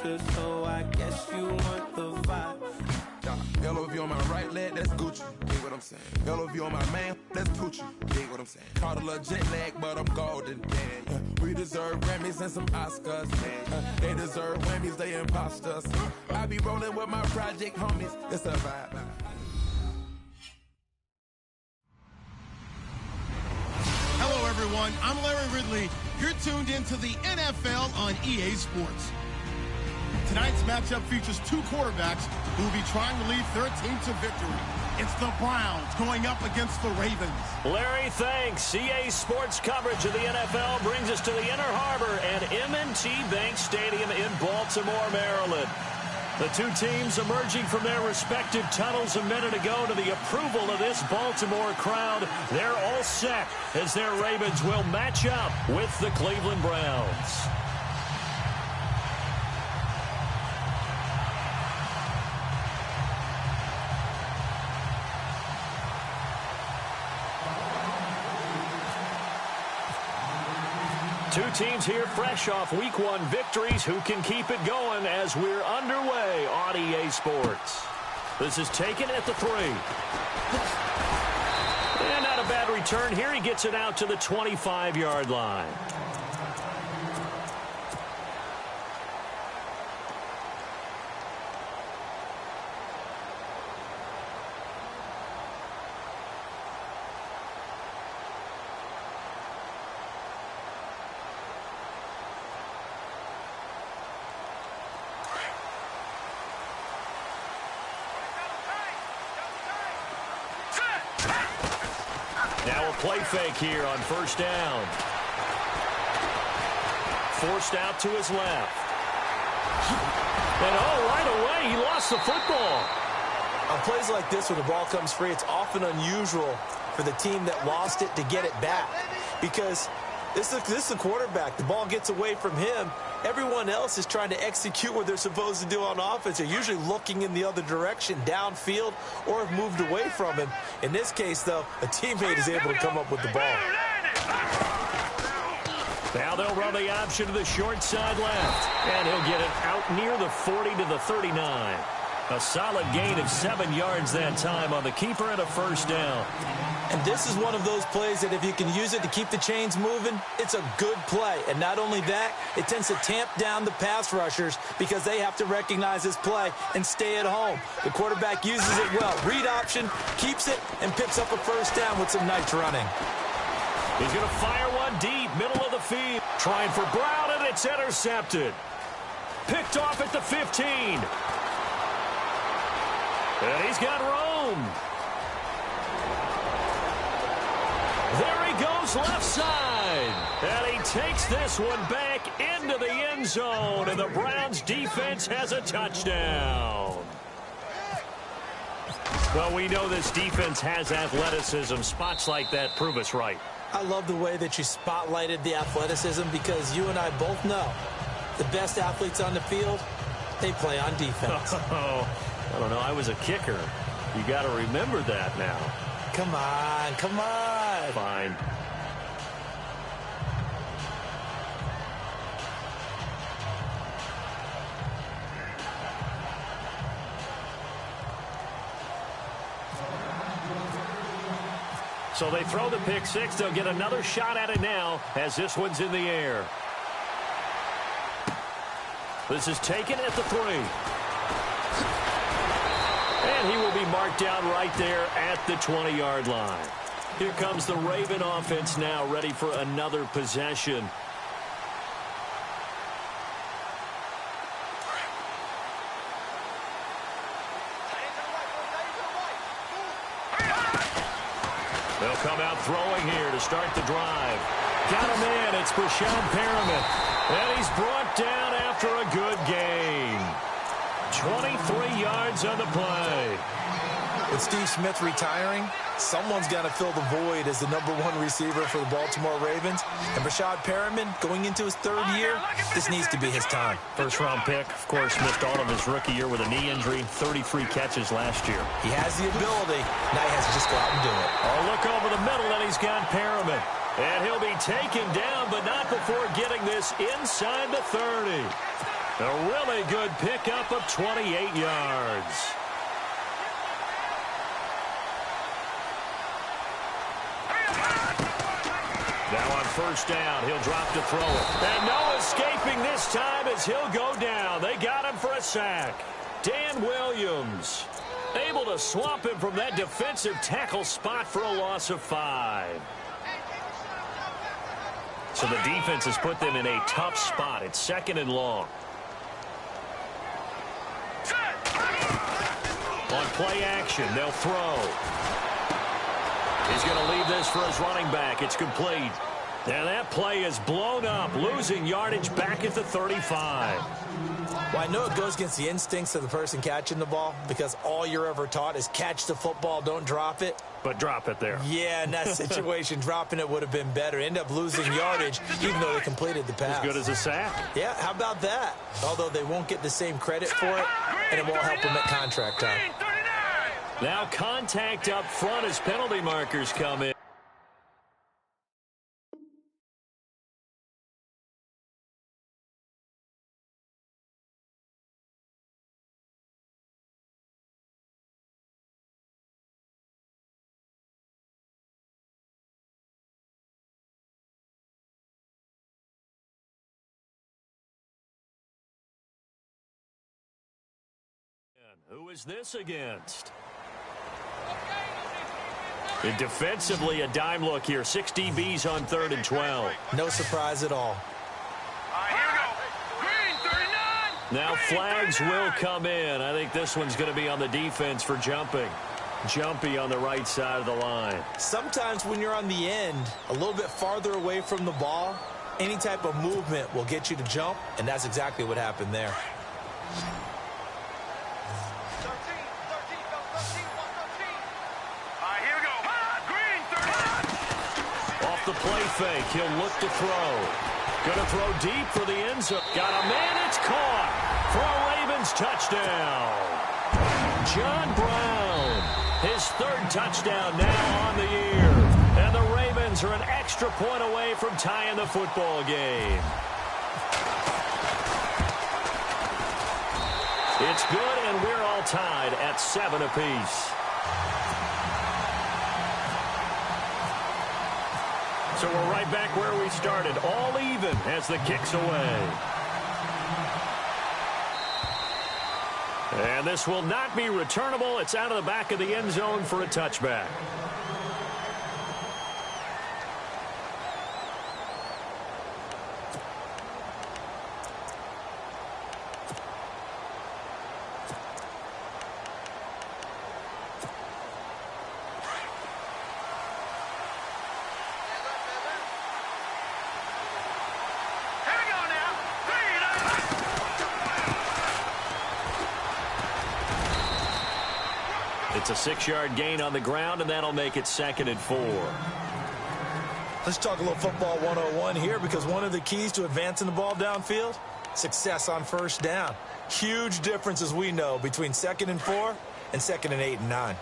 future, so I guess you want the vibe. Yellow if you on my right leg, that's Gucci. Dig what I'm saying? Yellow if you on my man, that's Gucci. Dig what I'm saying? Caught a little jet lag, but I'm golden. Yeah. We deserve Grammys and some Oscars. They deserve Whammies, they imposters. I be rolling with my project homies. It's a vibe. Hello, everyone. I'm Larry Ridley. You're tuned into the NFL on EA Sports. Tonight's matchup features two quarterbacks who will be trying to lead their team to victory. It's the Browns going up against the Ravens. Larry, thanks. EA Sports coverage of the NFL brings us to the Inner Harbor and M&T Bank Stadium in Baltimore, Maryland. The two teams emerging from their respective tunnels a minute ago to the approval of this Baltimore crowd. They're all set as their Ravens will match up with the Cleveland Browns. Two teams here fresh off Week 1 victories who can keep it going as we're underway on EA Sports. This is taken at the 3. And not a bad return here. He gets it out to the 25-yard line. Now a play fake here on first down. Forced out to his left. And right away, he lost the football. On plays like this where the ball comes free, it's often unusual for the team that lost it to get it back. Because this is the quarterback. The ball gets away from him. Everyone else is trying to execute what they're supposed to do on offense. They're usually looking in the other direction, downfield, or have moved away from him. In this case, though, a teammate is able to come up with the ball. Now they'll run the option to the short side left. And he'll get it out near the 40 to the 39. A solid gain of 7 yards that time on the keeper and a first down. And this is one of those plays that if you can use it to keep the chains moving, it's a good play. And not only that, it tends to tamp down the pass rushers because they have to recognize this play and stay at home. The quarterback uses it well. Read option, keeps it, and picks up a first down with some nice running. He's going to fire one deep, middle of the field. Trying for Brown, and it's intercepted. Picked off at the 15. And he's got room. There he goes left side. And he takes this one back into the end zone. And the Browns defense has a touchdown. Well, we know this defense has athleticism. Spots like that prove us right. I love the way that you spotlighted the athleticism because you and I both know the best athletes on the field, they play on defense. I don't know. I was a kicker. You got to remember that now. Come on, come on. Fine. So they throw the pick six. They'll get another shot at it now as this one's in the air. This is taken at the 3. And he will be marked down right there at the 20-yard line. Here comes the Raven offense now, ready for another possession. They'll come out throwing here to start the drive. Got him in. It's Brashad Perriman. And he's brought down after a good gain. 23 yards on the play. With Steve Smith retiring, someone's got to fill the void as the #1 receiver for the Baltimore Ravens. And Brashad Perriman, going into his 3rd year, this needs to be his time. First-round pick, of course, missed all of his rookie year with a knee injury, 33 catches last year. He has the ability. Now he has to just go out and do it. Oh, look over the middle, and he's got Perriman. And he'll be taken down, but not before getting this inside the 30. A really good pickup of 28 yards. Now on first down, he'll drop to throw it. And no escaping this time as he'll go down. They got him for a sack. Dan Williams able to swamp him from that defensive tackle spot for a loss of 5. So the defense has put them in a tough spot. It's 2nd and long. On play action, they'll throw. He's going to leave this for his running back. It's complete. And that play is blown up, losing yardage back at the 35. Well, I know it goes against the instincts of the person catching the ball because all you're ever taught is catch the football, don't drop it. But drop it there. Yeah, in that situation, dropping it would have been better. End up losing yardage even though they completed the pass. As good as a sack. Yeah, how about that? Although they won't get the same credit for it, and it won't help them at contract time. Now contact up front as penalty markers come in. Who is this against? And defensively, a dime look here. 6 DBs on 3rd and 12. No surprise at all. Now flags will come in. I think this one's going to be on the defense for jumping. Jumpy on the right side of the line. Sometimes when you're on the end, a little bit farther away from the ball, any type of movement will get you to jump, and that's exactly what happened there. The play fake. He'll look to throw. Going to throw deep for the end zone. Got a man. It's caught for a Ravens touchdown. John Brown, his 3rd touchdown now on the year. And the Ravens are an extra point away from tying the football game. It's good, and we're all tied at 7 apiece. So we're right back where we started, all even as the kick's away. And this will not be returnable. It's out of the back of the end zone for a touchback. It's a 6-yard gain on the ground, and that'll make it 2nd and 4. Let's talk a little football 101 here, because one of the keys to advancing the ball downfield, success on first down. Huge difference, as we know, between 2nd and 4 and 2nd and 8 and 9.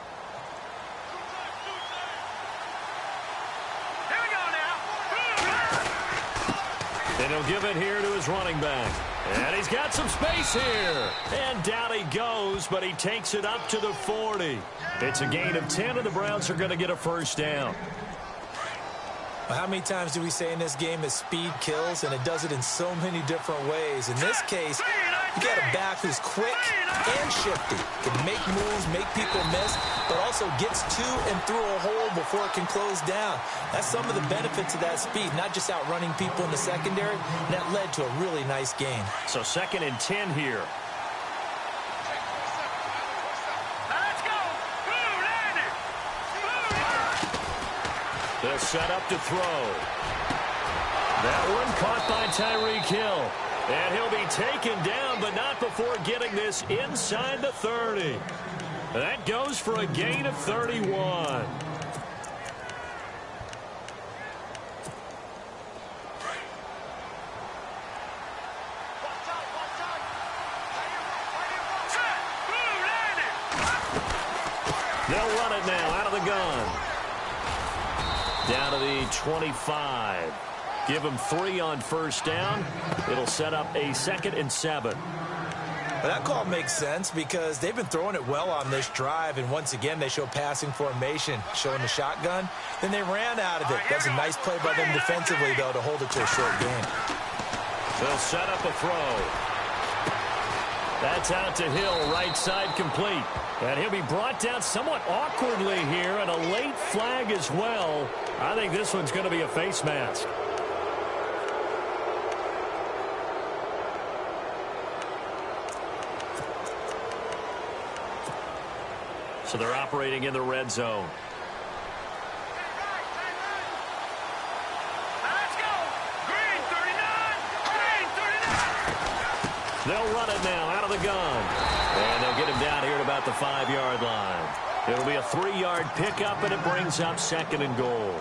And he'll give it here to his running back. And he's got some space here. And down he goes, but he takes it up to the 40. It's a gain of 10, and the Browns are going to get a first down. Well, how many times do we say in this game that speed kills, and it does it in so many different ways? In this case, you got a back who's quick and shifty. Can make moves, make people miss, but also gets to and through a hole before it can close down. That's some of the benefits of that speed, not just outrunning people in the secondary. And that led to a really nice gain. So 2nd and 10 here. They'll set up to throw. That one caught by Tyreek Hill. And he'll be taken down, but not before getting this inside the 30. That goes for a gain of 31. They'll run it now out of the gun. Down to the 25. Give them 3 on first down. It'll set up a 2nd and 7. Well, that call makes sense because they've been throwing it well on this drive, and once again they show passing formation, showing the shotgun. Then they ran out of it. That's a nice play by them defensively, though, to hold it to a short gain. They'll set up a throw. That's out to Hill, right side complete. And he'll be brought down somewhat awkwardly here, and a late flag as well. I think this one's going to be a face mask. So they're operating in the red zone. Let's go! Green 39! Green 39! They'll run it now out of the gun. And they'll get him down here at about the 5-yard line. It'll be a 3-yard pickup, and it brings up 2nd and goal.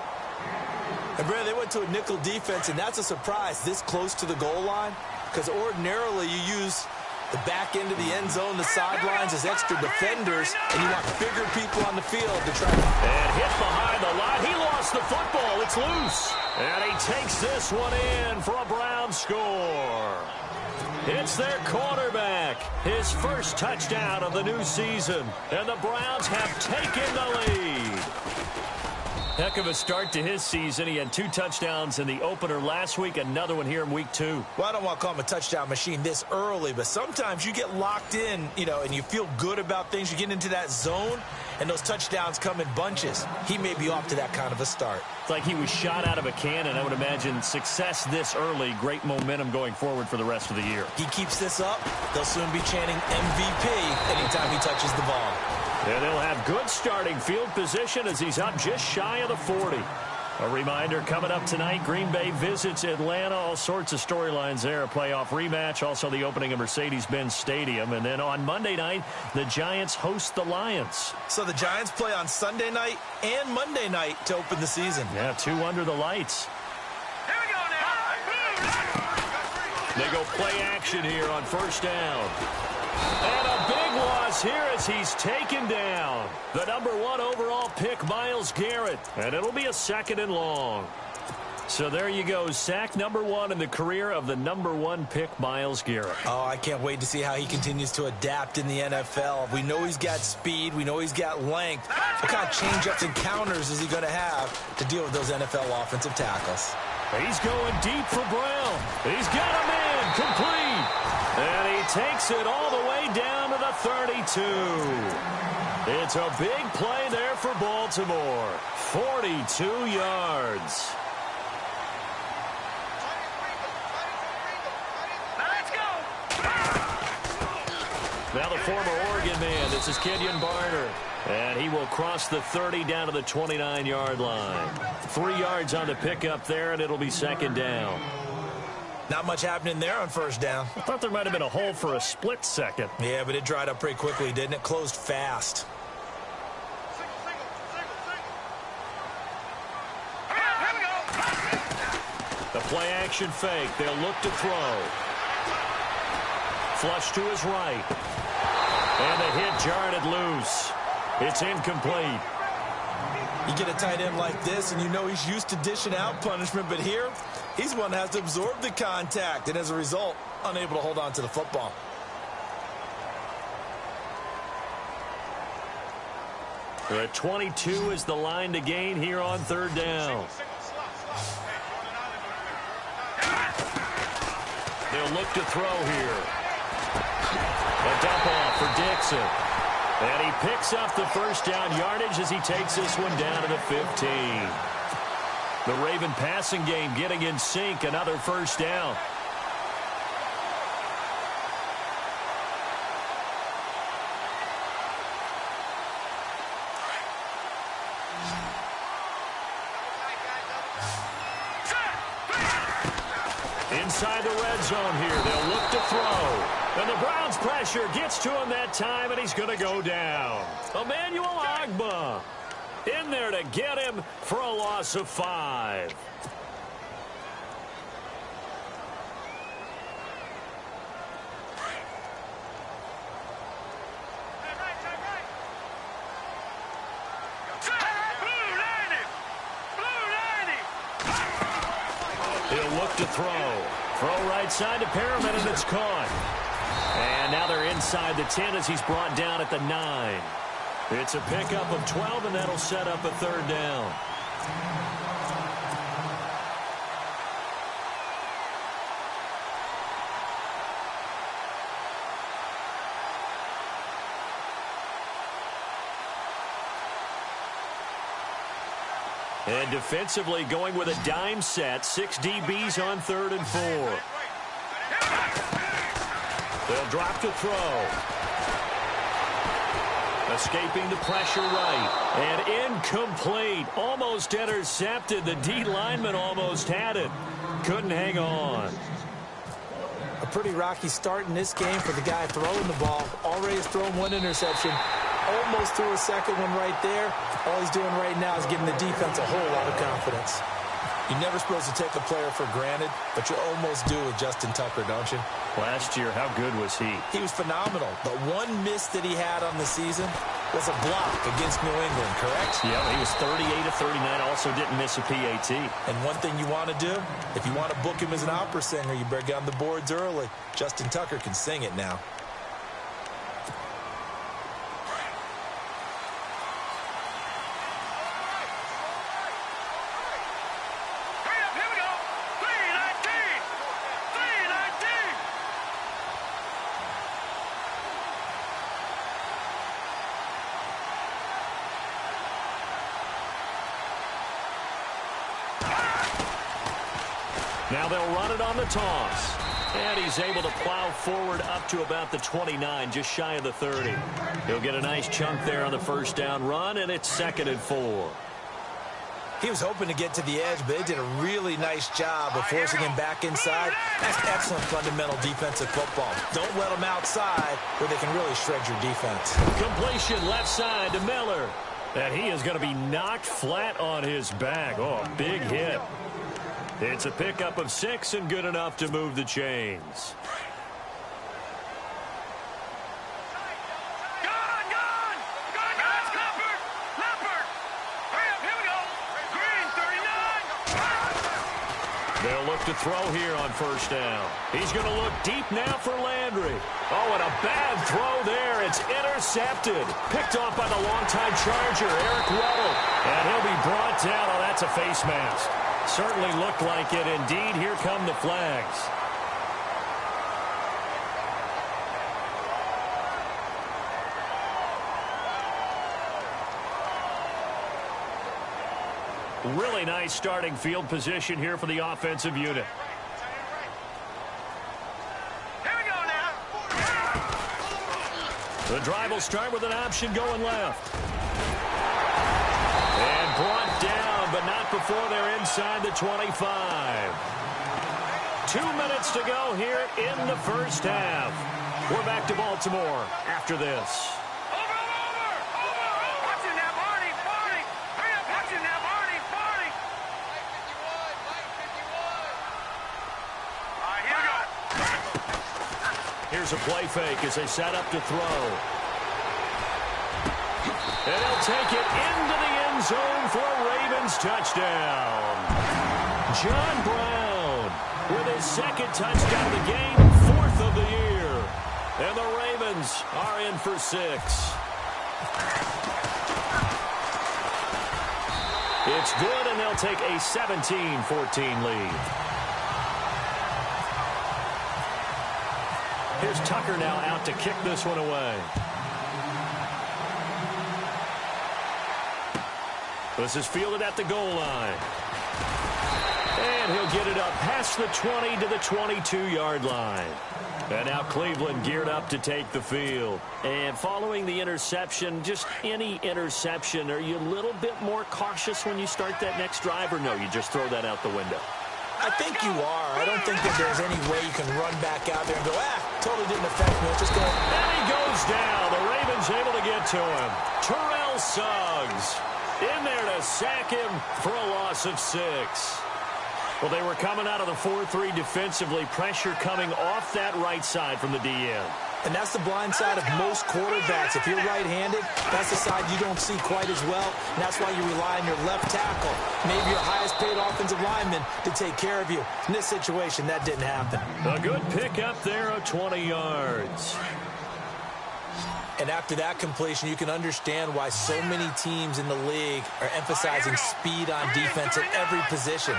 And, Brad, they went to a nickel defense, and that's a surprise this close to the goal line because ordinarily you use the back end of the end zone, the sidelines as extra defenders, and you want bigger people on the field to try to... And hit behind the line. He lost the football. It's loose. And he takes this one in for a Brown score. It's their quarterback. His first touchdown of the new season. And the Browns have taken the lead. Heck of a start to his season. He had 2 touchdowns in the opener last week, another one here in week 2. Well, I don't want to call him a touchdown machine this early, but sometimes you get locked in, and you feel good about things. You get into that zone, and those touchdowns come in bunches. He may be off to that kind of a start. It's like he was shot out of a cannon. I would imagine success this early, great momentum going forward for the rest of the year. He keeps this up, they'll soon be chanting MVP anytime he touches the ball. And they'll have good starting field position as he's up just shy of the 40. A reminder, coming up tonight, Green Bay visits Atlanta. All sorts of storylines there. A playoff rematch, also the opening of Mercedes-Benz Stadium. And then on Monday night, the Giants host the Lions. So the Giants play on Sunday night and Monday night to open the season. Yeah, 2 under the lights. Here we go now! They go play action here on first down. And a big loss here as he's taken down. The number 1 overall pick, Myles Garrett. And it'll be a 2nd and long. So there you go. Sack number 1 in the career of the number 1 pick, Myles Garrett. Oh, I can't wait to see how he continues to adapt in the NFL. We know he's got speed. We know he's got length. What kind of change-ups and counters is he going to have to deal with those NFL offensive tackles? He's going deep for Brown. He's got him in. Complete. And he takes it all the way down to the 32. It's a big play there for Baltimore. 42 yards. Let's go! Now the former Oregon man, this is Kenyon Barner. And he will cross the 30 down to the 29-yard line. 3 yards on the pickup there, and it'll be 2nd down. Not much happening there on first down. I thought there might have been a hole for a split second. Yeah, but it dried up pretty quickly, didn't it? Closed fast. Here we go! The play action fake. They'll look to throw. Flush to his right. And the hit jarred it loose. It's incomplete. You get a tight end like this, and you know he's used to dishing out punishment, but here, he's one that has to absorb the contact, and as a result, unable to hold on to the football. The 22 is the line to gain here on 3rd down. They'll look to throw here. A dump off for Dixon. And he picks up the first down yardage as he takes this one down to the 15. The Raven passing game getting in sync. Another first down. Inside the red zone here. They'll look to throw. And the Browns pressure gets to him that time, and he's going to go down. Emmanuel Ogbah in there to get him for a loss of 5. He'll look to throw. Throw right side to Perriman, and it's caught. And now they're inside the 10 as he's brought down at the 9. It's a pickup of 12, and that'll set up a third down. And defensively going with a dime set. 6 DBs on 3rd and 4. They'll drop to throw. Escaping the pressure right. And incomplete. Almost intercepted. The D lineman almost had it. Couldn't hang on. A pretty rocky start in this game for the guy throwing the ball. Already has thrown 1 interception. Almost threw a second one right there. All he's doing right now is giving the defense a whole lot of confidence. You're never supposed to take a player for granted, but you almost do with Justin Tucker, don't you? Last year, how good was he? He was phenomenal. The one miss that he had on the season was a block against New England, correct? Yeah, he was 38 of 39, also didn't miss a PAT. And one thing you want to do, if you want to book him as an opera singer, you better get on the boards early. Justin Tucker can sing it now. Now they'll run it on the toss. And he's able to plow forward up to about the 29, just shy of the 30. He'll get a nice chunk there on the first down run, and it's 2nd and 4. He was hoping to get to the edge, but they did a really nice job of forcing him back inside. That's excellent fundamental defensive football. Don't let them outside where they can really shred your defense. Completion left side to Miller. And he is going to be knocked flat on his back. Oh, a big hit. It's a pickup of 6 and good enough to move the chains. They'll look to throw here on first down. He's going to look deep now for Landry. Oh, and a bad throw there. It's intercepted. Picked off by the longtime Charger, Eric Weddle. And he'll be brought down. Oh, that's a face mask. Certainly looked like it. Indeed, here come the flags. Really nice starting field position here for the offensive unit. Here we go now. The drive will start with an option going left. And brought down, but not before they're inside the 25. 2 minutes to go here in the first half. We're back to Baltimore after this. Here's a play fake as they set up to throw. And he'll take it into the end zone for a Ravens touchdown. John Brown with his 2nd touchdown of the game, 4th of the year. And the Ravens are in for 6. It's good, and they'll take a 17-14 lead. Here's Tucker now out to kick this one away. This is fielded at the goal line. And he'll get it up past the 20 to the 22-yard line. And now Cleveland geared up to take the field. And following the interception, just any interception, are you a little bit more cautious when you start that next drive, or no, you just throw that out the window? I think you are. I don't think that there's any way you can run back out there and go, totally didn't affect me. Just go. And he goes down. The Ravens able to get to him. Terrell Suggs in there to sack him for a loss of 6. Well, they were coming out of the 4-3 defensively. Pressure coming off that right side from the DN. And that's the blind side of most quarterbacks. If you're right-handed, that's the side you don't see quite as well. And that's why you rely on your left tackle, maybe your highest-paid offensive lineman, to take care of you. In this situation, that didn't happen. A good pickup there of 20 yards. And after that completion, you can understand why so many teams in the league are emphasizing speed on defense at every position.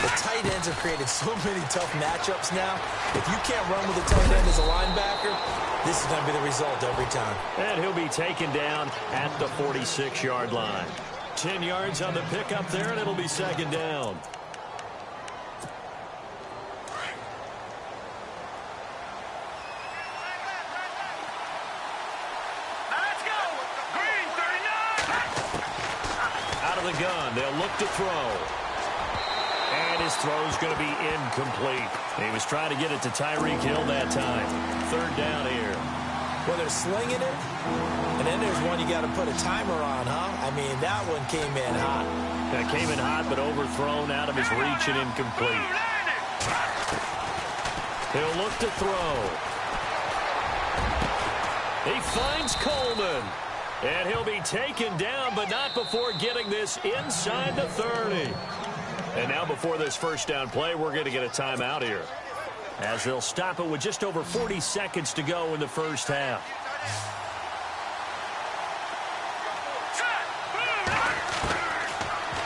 The tight ends have created so many tough matchups now. If you can't run with a tight end as a linebacker, this is going to be the result every time. And he'll be taken down at the 46-yard line. 10 yards on the pickup there, and it'll be second down. The gun. They'll look to throw. And his throw's going to be incomplete. He was trying to get it to Tyreek Hill that time. Third down here. Well, they're slinging it. And then there's one you got to put a timer on, huh? I mean, that one came in hot. That came in hot, but overthrown out of his reach and incomplete. He'll look to throw. He finds Coleman. And he'll be taken down, but not before getting this inside the 30. And now before this first down play, we're going to get a timeout here, as they'll stop it with just over 40 seconds to go in the first half.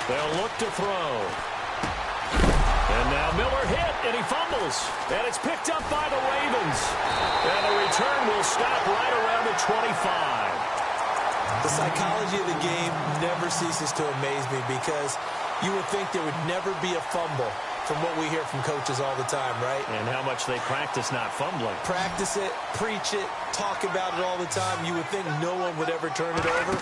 They'll look to throw. And now Miller hit, and he fumbles. And it's picked up by the Ravens. And the return will stop right around the 25. The psychology of the game never ceases to amaze me, because you would think there would never be a fumble from what we hear from coaches all the time, right? And how much they practice not fumbling. Practice it, preach it, talk about it all the time. You would think no one would ever turn it over.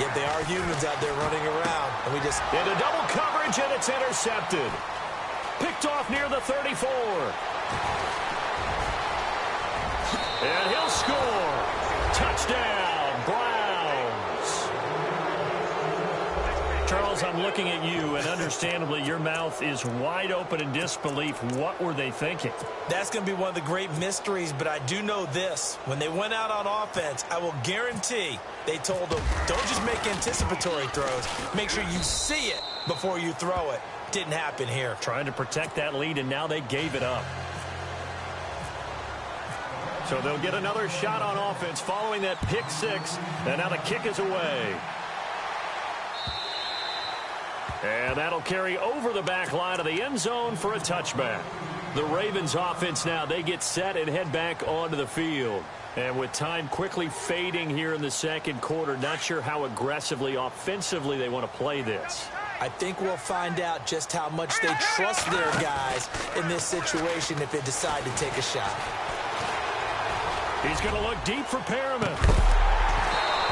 Yet they are humans out there running around. And we just... Into double coverage, and it's intercepted. Picked off near the 34. And he'll score. Touchdown, Browns. Charles, I'm looking at you, and understandably, your mouth is wide open in disbelief. What were they thinking? That's going to be one of the great mysteries, but I do know this. When they went out on offense, I will guarantee they told them, don't just make anticipatory throws. Make sure you see it before you throw it. Didn't happen here. Trying to protect that lead, and now they gave it up. So they'll get another shot on offense following that pick six, and now the kick is away. And that'll carry over the back line of the end zone for a touchback. The Ravens offense now, they get set and head back onto the field. And with time quickly fading here in the second quarter, not sure how aggressively, offensively they want to play this. I think we'll find out just how much they trust their guys in this situation if they decide to take a shot. He's going to look deep for Perriman.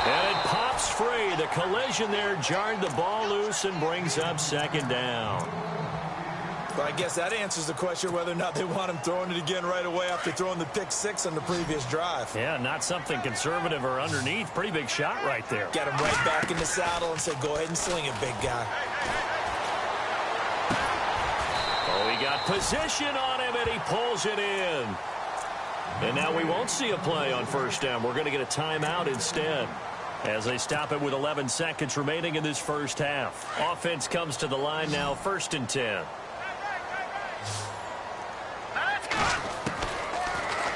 And it pops free. The collision there jarred the ball loose and brings up second down. Well, I guess that answers the question whether or not they want him throwing it again right away after throwing the pick six on the previous drive. Yeah, not something conservative or underneath. Pretty big shot right there. Got him right back in the saddle and said, go ahead and sling it, big guy. Oh, he got position on him, and he pulls it in. And now we won't see a play on first down. We're going to get a timeout instead, as they stop it with 11 seconds remaining in this first half. Offense comes to the line now, 1st and 10.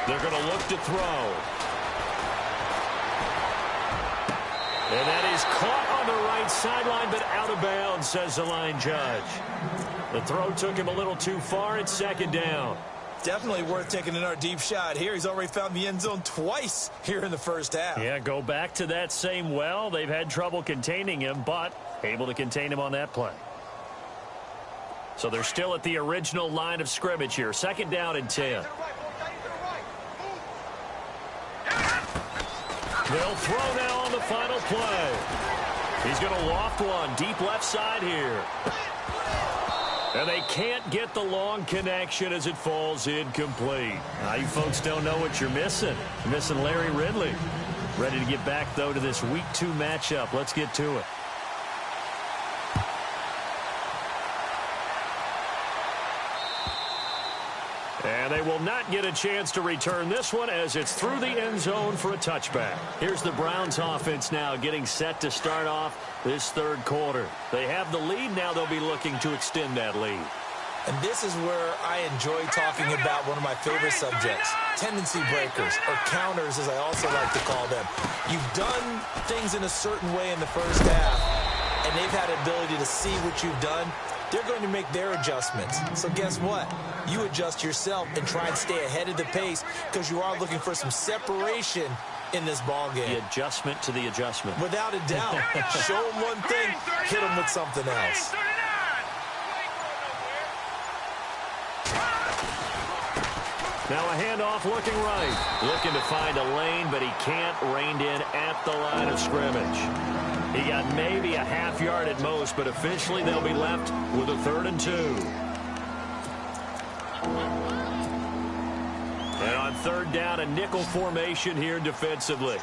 They're going to look to throw. And that is caught on the right sideline, but out of bounds, says the line judge. The throw took him a little too far. It's second down. Definitely worth taking another deep shot here. He's already found the end zone twice here in the first half. Yeah, go back to that same well. They've had trouble containing him, but able to contain him on that play. So they're still at the original line of scrimmage here. 2nd down and 10. They'll throw now on the final play. He's going to loft one deep left side here. And they can't get the long connection as it falls incomplete. Now, you folks don't know what you're missing. You're missing Larry Ridley. Ready to get back, though, to this Week 2 matchup. Let's get to it. And they will not get a chance to return this one as it's through the end zone for a touchback. Here's the Browns offense now getting set to start off this third quarter. They have the lead. Now they'll be looking to extend that lead. And this is where I enjoy talking about one of my favorite subjects, tendency breakers, or counters as I also like to call them. You've done things in a certain way in the first half, and they've had the ability to see what you've done. They're going to make their adjustments. So guess what? You adjust yourself and try and stay ahead of the pace because you are looking for some separation in this ball game. The adjustment to the adjustment. Without a doubt. Show them one thing, hit them with something else. Now a handoff looking right. Looking to find a lane, but he can't rein in at the line of scrimmage. He got maybe a half yard at most, but officially they'll be left with a 3rd and 2. And on 3rd down, a nickel formation here defensively.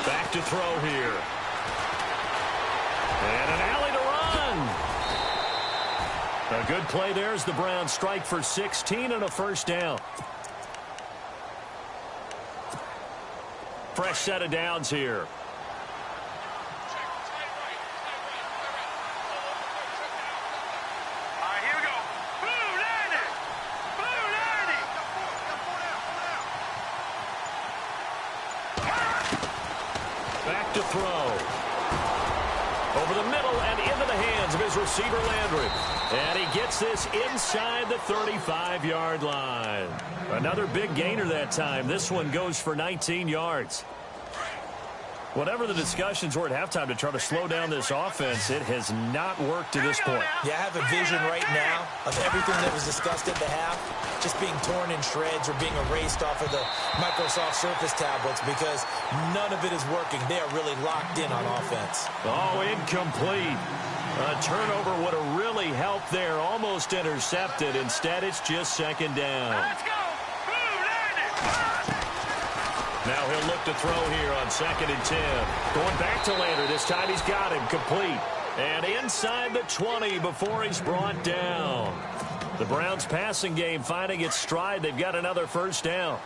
Back to throw here. And an alley to run. A good play there as the Browns strike for 16 and a 1st down. Fresh set of downs here. Back to throw. Over the middle and into the hands of his receiver, Landry. And he gets this inside the 35-yard line. Another big gainer that time. This one goes for 19 yards. Whatever the discussions were at halftime to try to slow down this offense, it has not worked to this point. Yeah, I have a vision right now of everything that was discussed at the half just being torn in shreds or being erased off of the Microsoft Surface tablets because none of it is working. They are really locked in on offense. Oh, incomplete. A turnover would have really helped there. Almost intercepted. Instead, it's just 2nd down. Let's go! Now he'll look to throw here on 2nd and 10. Going back to Landry. This time he's got him complete. And inside the 20 before he's brought down. The Browns passing game finding its stride. They've got another 1st down.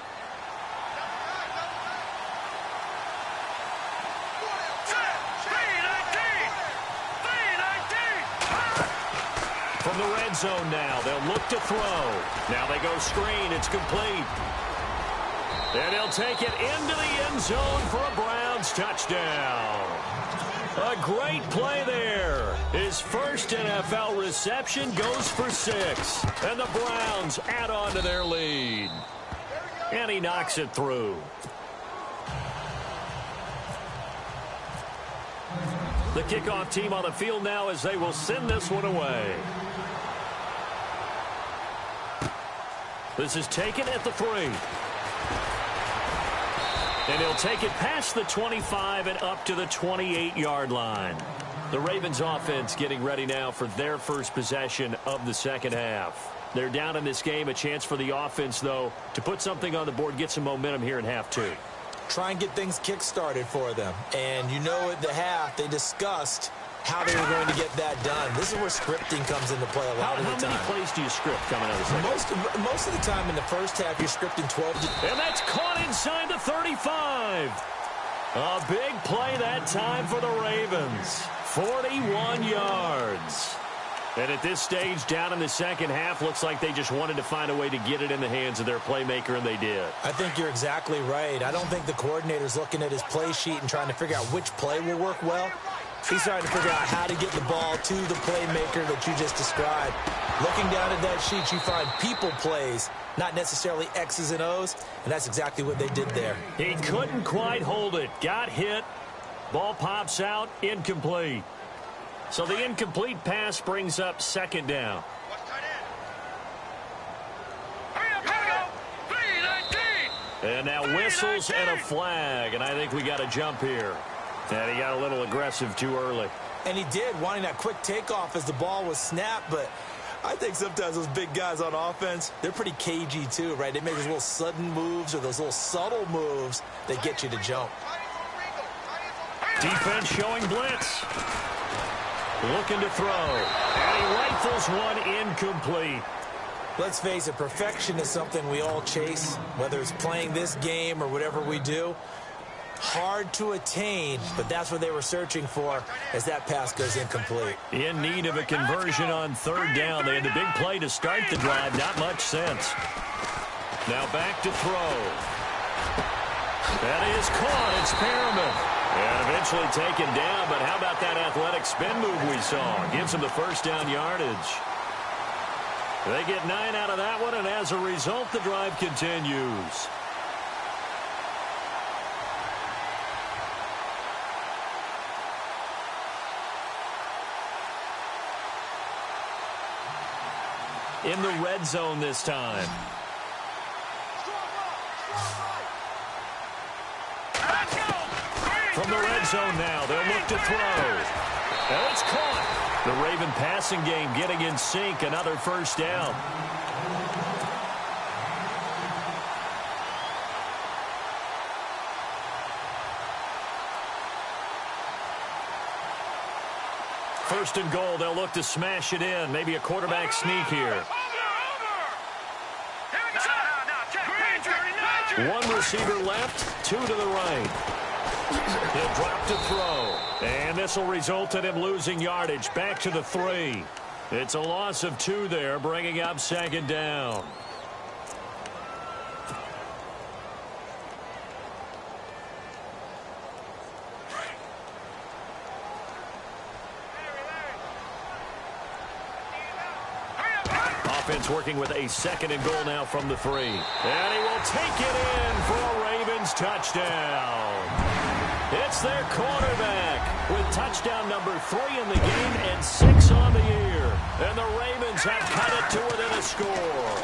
From the red zone now, they'll look to throw. Now they go screen. It's complete. And he'll take it into the end zone for a Browns touchdown. A great play there. His first NFL reception goes for 6. And the Browns add on to their lead. And he knocks it through. The kickoff team on the field now as they will send this one away. This is taken at the 3. And he'll take it past the 25 and up to the 28-yard line. The Ravens offense getting ready now for their first possession of the second half. They're down in this game. A chance for the offense, though, to put something on the board, get some momentum here in half 2. Try and get things kick-started for them. And you know at the half, they discussed how they were going to get that done. This is where scripting comes into play a lot of the time. How many plays do you script coming out of the second? Most of the time in the first half, you're scripting 12 to... And that's caught inside the 35. A big play that time for the Ravens. 41 yards. And at this stage, down in the second half, looks like they just wanted to find a way to get it in the hands of their playmaker, and they did. I think you're exactly right. I don't think the coordinator's looking at his play sheet and trying to figure out which play will work well. He's trying to figure out how to get the ball to the playmaker that you just described. Looking down at that sheet, you find people plays, not necessarily X's and O's, and that's exactly what they did there. He couldn't quite hold it. Got hit. Ball pops out. Incomplete. So the incomplete pass brings up 2nd down. And now whistles and a flag, and I think we got a jump here. And he got a little aggressive too early. And he did, wanting that quick takeoff as the ball was snapped, but I think sometimes those big guys on offense, they're pretty cagey too, right? They make those little sudden moves or those little subtle moves that get you to jump. Defense showing blitz. Looking to throw. And he rifles one incomplete. Let's face it, perfection is something we all chase, whether it's playing this game or whatever we do. Hard to attain, but that's what they were searching for as that pass goes incomplete. In need of a conversion on third down. They had the big play to start the drive. Not much sense. Now back to throw. That is caught. It's Perriman. And eventually taken down, but how about that athletic spin move we saw? Gives him the first down yardage. They get 9 out of that one, and as a result, the drive continues. In the red zone this time. From the red zone now, they'll look to throw. And it's caught. The Raven passing game getting in sync. Another first down. First and goal, they'll look to smash it in. Maybe a quarterback sneak here. One receiver left, 2 to the right. He'll drop to throw. And this will result in him losing yardage. Back to the 3. It's a loss of 2 there, bringing up second down. Offense working with a second and goal now from the 3. And he will take it in for a Ravens touchdown. It's their quarterback with touchdown number 3 in the game and 6 on the year. And the Ravens have cut it to within a score.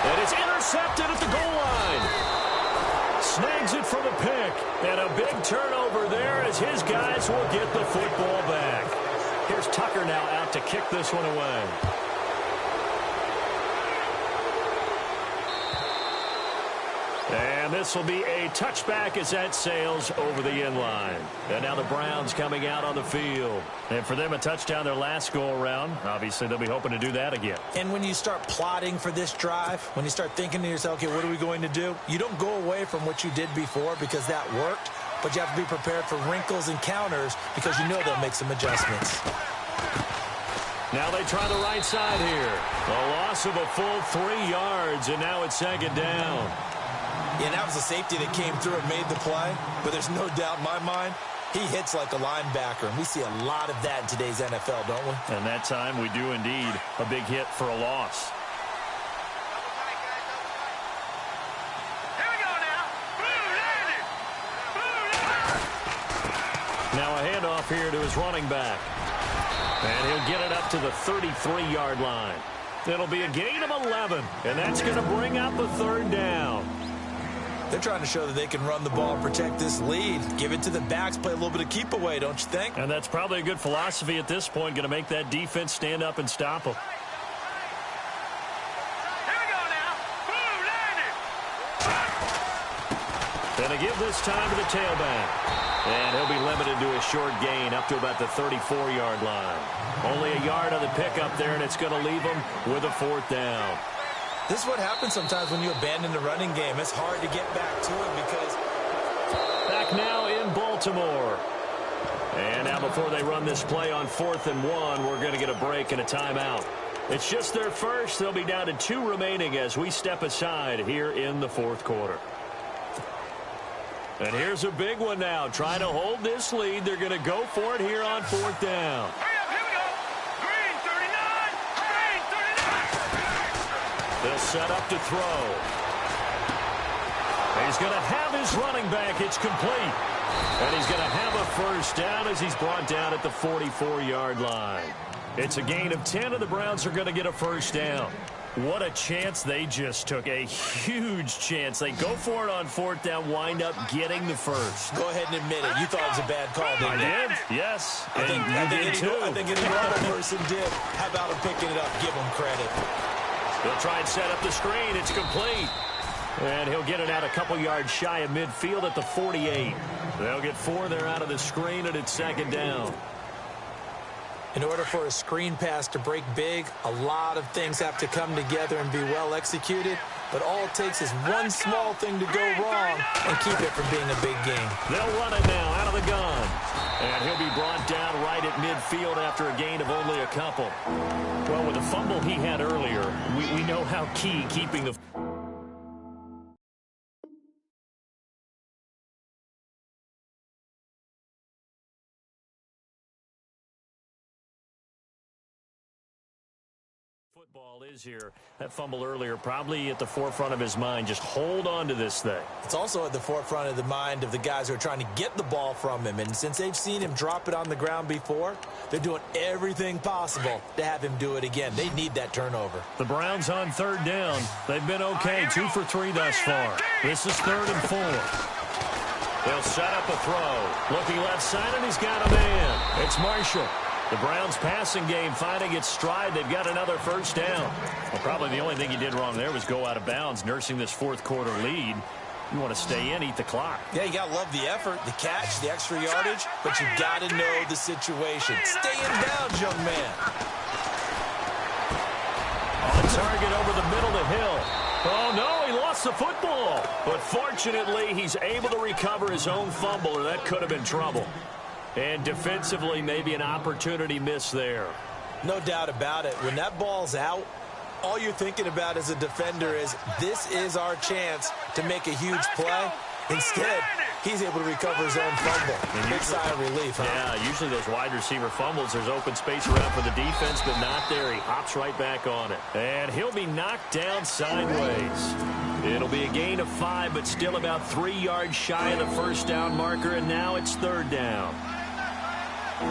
And it's intercepted at the goal line. Snags it for the pick. And a big turnover there as his guys will get the football back. Here's Tucker now out to kick this one away. And this will be a touchback as that sails over the end line. And now the Browns coming out on the field. And for them, a touchdown their last go-around. Obviously, they'll be hoping to do that again. And when you start plotting for this drive, when you start thinking to yourself, okay, what are we going to do? You don't go away from what you did before because that worked, but you have to be prepared for wrinkles and counters because you know they'll make some adjustments. Now they try the right side here. A loss of a full 3 yards, and now it's second down. Yeah, that was a safety that came through and made the play, but there's no doubt in my mind, he hits like a linebacker, and we see a lot of that in today's NFL, don't we? And that time we do indeed. A big hit for a loss. Here we go now. Now a handoff here to his running back. And he'll get it up to the 33-yard line. It'll be a gain of 11, and that's going to bring up a third down. They're trying to show that they can run the ball and protect this lead. Give it to the backs, play a little bit of keep away, don't you think? And that's probably a good philosophy at this point, going to make that defense stand up and stop them. Here we go now. Then they give this time to the tailback. And he'll be limited to a short gain up to about the 34-yard line. Only a yard on the pickup there, and it's going to leave him with a fourth down. This is what happens sometimes when you abandon the running game. It's hard to get back to it because... Back now in Baltimore. And now before they run this play on 4th and 1, we're going to get a break and a timeout. It's just their first. They'll be down to 2 remaining as we step aside here in the 4th quarter. And here's a big one now. Trying to hold this lead. They're going to go for it here on 4th down. Here we go. Green 39. Green 39. They'll set up to throw. He's going to have his running back. It's complete. And he's going to have a first down as he's brought down at the 44-yard line. It's a gain of 10, and the Browns are going to get a first down. What a chance they just took. A huge chance. They go for it on fourth down, wind up getting the first. Go ahead and admit it. You thought it was a bad call, didn't you? I did, yes. I think any normal person did. How about him picking it up? Give him credit. He'll try and set up the screen. It's complete. And he'll get it out a couple yards shy of midfield at the 48. They'll get 4 there out of the screen, and it's second down. In order for a screen pass to break big, a lot of things have to come together and be well executed. But all it takes is one small thing to go wrong and keep it from being a big game. They'll run it now out of the gun. And he'll be brought down right at midfield after a gain of only a couple. Well, with the fumble he had earlier, we know how key keeping the... football is here. That fumble earlier probably at the forefront of his mind. Just hold on to this thing. It's also at the forefront of the mind of the guys who are trying to get the ball from him. And since they've seen him drop it on the ground before, they're doing everything possible to have him do it again. They need that turnover. The Browns on third down. They've been okay. 2 for 3 thus far. This is 3rd and 4. They'll set up a throw. Looking left side, and he's got a man. It's Marshall. The Browns passing game finding its stride. They've got another first down. Well, probably the only thing he did wrong there was go out of bounds, nursing this fourth quarter lead. You want to stay in, eat the clock. Yeah, you got to love the effort, the catch, the extra yardage, but you got to know the situation. Stay in bounds, young man. On target over the middle to Hill. Oh, no, he lost the football. But fortunately, he's able to recover his own fumble, or that could have been trouble. And defensively, maybe an opportunity missed there. No doubt about it. When that ball's out, all you're thinking about as a defender is, this is our chance to make a huge play. Instead, he's able to recover his own fumble. Big sigh of relief, huh? Yeah, usually those wide receiver fumbles, there's open space around for the defense, but not there. He hops right back on it. And he'll be knocked down sideways. It'll be a gain of 5, but still about 3 yards shy of the first down marker, and now it's 3rd down. All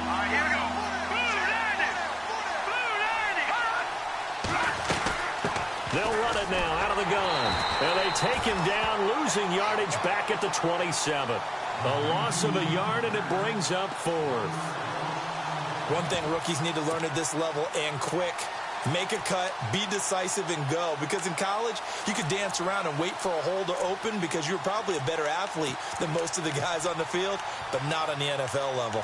right, here we go. Blue landing. They'll run it now out of the gun. And they take him down, losing yardage back at the 27. A loss of a yard, and it brings up 4th. One thing rookies need to learn at this level, and quick. Make a cut, be decisive, and go. Because in college, you could dance around and wait for a hole to open because you're probably a better athlete than most of the guys on the field, but not on the NFL level.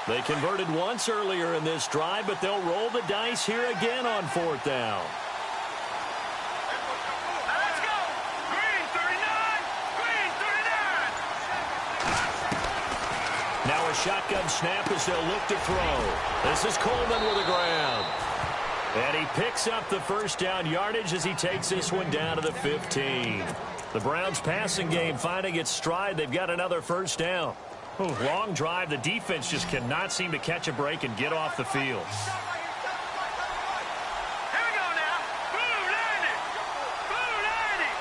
They converted once earlier in this drive, but they'll roll the dice here again on 4th down. Let's go. Green 39. Green 39. Now a shotgun snap as they'll look to throw. This is Coleman with the ground. And he picks up the first down yardage as he takes this one down to the 15. The Browns passing game finding its stride. They've got another first down. Long drive. The defense just cannot seem to catch a break and get off the field. Here we go now. Blue landing. Blue landing.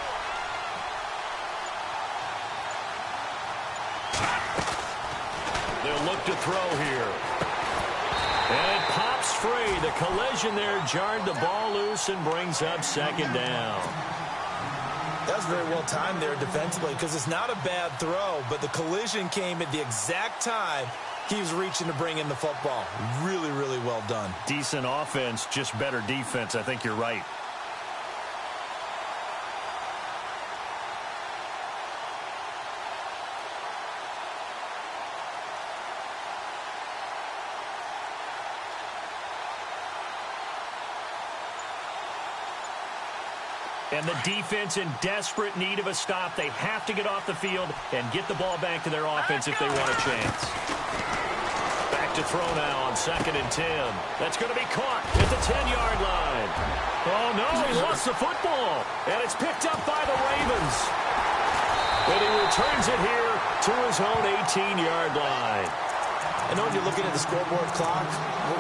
They'll look to throw here. And it pops free. The collision there jarred the ball loose and brings up 2nd down. That was very well timed there defensively because it's not a bad throw, but the collision came at the exact time he was reaching to bring in the football. Really, really well done. Decent offense, just better defense. I think you're right. And the defense in desperate need of a stop. They have to get off the field and get the ball back to their offense if they want a chance. Back to throw now on 2nd and 10. That's going to be caught at the 10-yard line. Oh, no, he lost the football. And it's picked up by the Ravens. And he returns it here to his own 18-yard line. I know when you're looking at the scoreboard clock,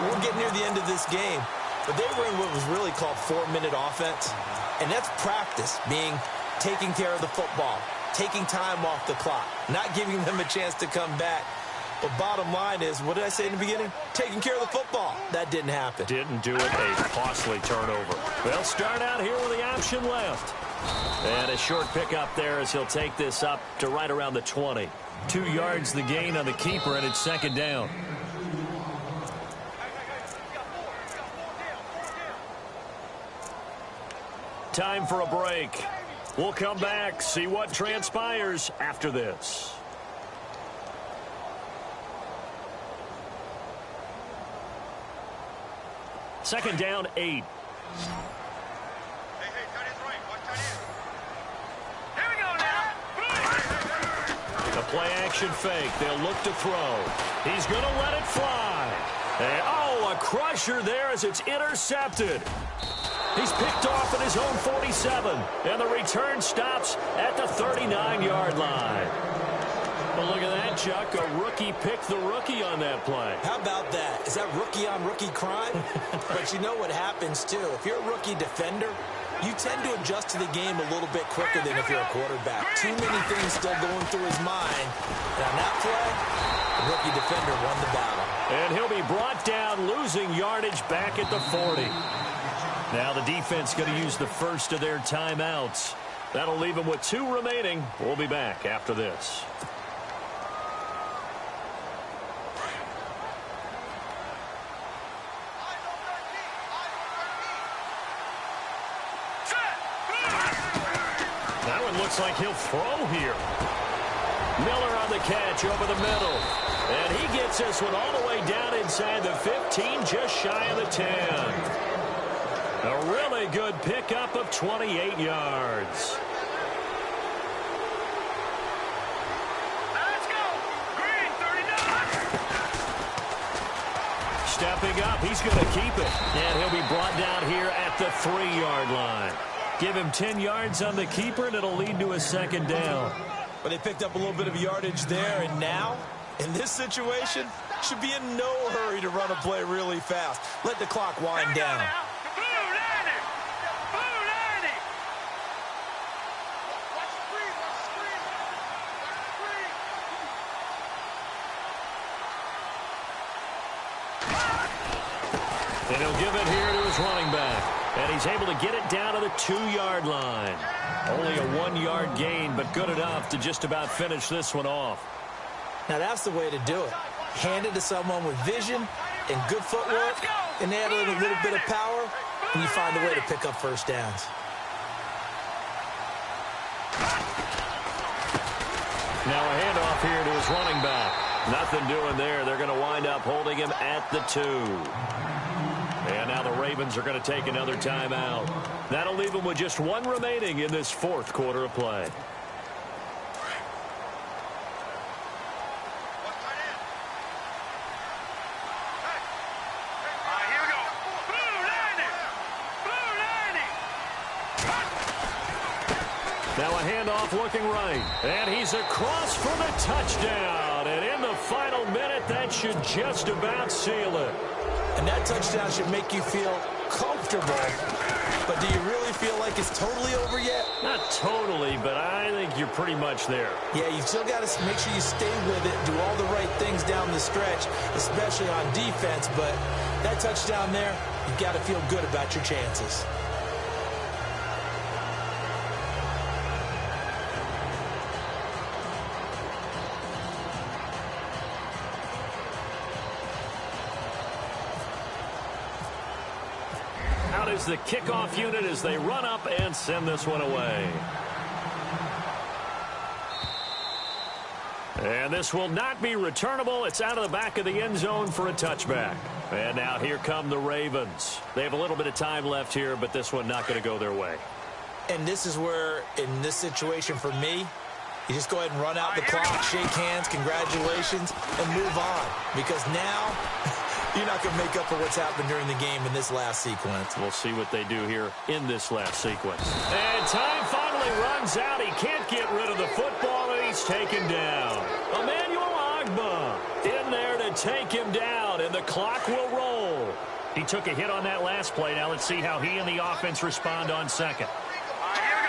we're getting near the end of this game. But they were in what was really called 4-minute offense. And that's practice, being taking care of the football, taking time off the clock, not giving them a chance to come back. But bottom line is, what did I say in the beginning? Taking care of the football. That didn't happen. Didn't do it. A costly turnover. They'll start out here with the option left. And a short pickup there as he'll take this up to right around the 20. 2 yards the gain on the keeper, and it's second down. Time for a break. We'll come back, see what transpires after this. Second down, 8. The play action fake. They'll look to throw. He's going to let it fly. And, a crusher there as it's intercepted. He's picked off at his own 47. And the return stops at the 39-yard line. Well, look at that, Chuck. A rookie picked the rookie on that play. How about that? Is that rookie-on-rookie crime? But you know what happens, too. If you're a rookie defender, you tend to adjust to the game a little bit quicker than if you're a quarterback. Too many things still going through his mind. And on that play, the rookie defender won the battle. And he'll be brought down, losing yardage back at the 40. Now the defense going to use the first of their timeouts. That'll leave them with 2 remaining. We'll be back after this. Looks like he'll throw here. Miller on the catch over the middle. And he gets this one all the way down inside the 15, just shy of the 10. A really good pickup of 28 yards. Let's go. Green, 39. Stepping up, he's going to keep it. And he'll be brought down here at the 3-yard line. Give him 10 yards on the keeper, and it'll lead to a second down. But they picked up a little bit of yardage there, and now, in this situation, should be in no hurry to run a play really fast. Let the clock wind down. Blue 90. Blue 90. And he'll give it here to his running back. And he's able to get it down to the 2-yard line. Only a 1-yard gain, but good enough to just about finish this one off. Now that's the way to do it. Hand it to someone with vision and good footwork, and add a little bit of power, and you find a way to pick up first downs. Now a handoff here to his running back. Nothing doing there. They're going to wind up holding him at the 2. And now the Ravens are going to take another timeout. That'll leave them with just 1 remaining in this 4th quarter of play. Here we go. Blue 90. Blue 90. Now a handoff looking right. And he's across for the touchdown. And in the final minute, that should just about seal it. And that touchdown should make you feel comfortable. But do you really feel like it's totally over yet? Not totally, but I think you're pretty much there. Yeah, you still got to make sure you stay with it, do all the right things down the stretch, especially on defense. But that touchdown there, you've got to feel good about your chances. Out is the kickoff unit as they run up and send this one away. And this will not be returnable. It's out of the back of the end zone for a touchback. And now here come the Ravens. They have a little bit of time left here, but this one not going to go their way. And this is where, in this situation for me, you just go ahead and run out the clock, shake hands, congratulations, and move on. Because now, you're not going to make up for what's happened during the game in this last sequence. We'll see what they do here in this last sequence. And time finally runs out. He can't get rid of the football, and he's taken down. Emmanuel Ogbah in there to take him down, and the clock will roll. He took a hit on that last play. Now let's see how he and the offense respond on second. Here we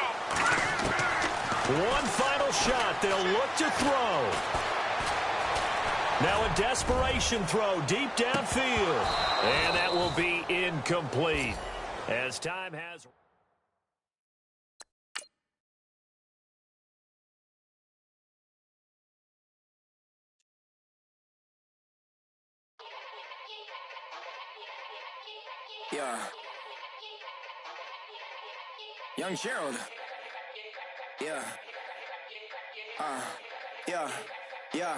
go. One final shot. They'll look to throw. Now a desperation throw deep downfield. And that will be incomplete. As time has... Yeah. Young Gerald. Yeah. Yeah.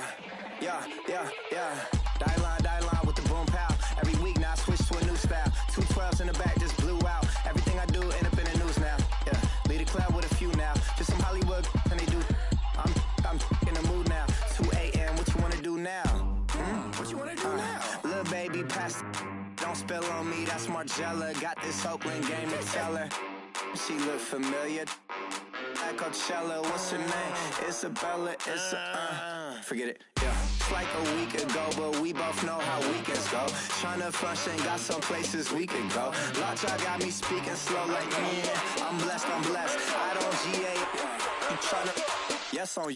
Die line with the boom pow. Every week now I switch to a new style. 212s in the back just blew out. Everything I do end up in the news now. Yeah. Lead a cloud with a few now. Just some Hollywood and they do. I'm in the mood now. 2 a.m. What you wanna do now? What you wanna do now? Little baby pass. Don't spill on me, that's Margella. Got this Oakland game to tell her. She look familiar. At Coachella, what's her name? Isabella, forget it, yeah. It's like a week ago, but we both know how weekends go. Tryna function, got some places we could go. Lockjaw got me speaking slow like, yeah. I'm blessed, I don't GA. You tryna, yes on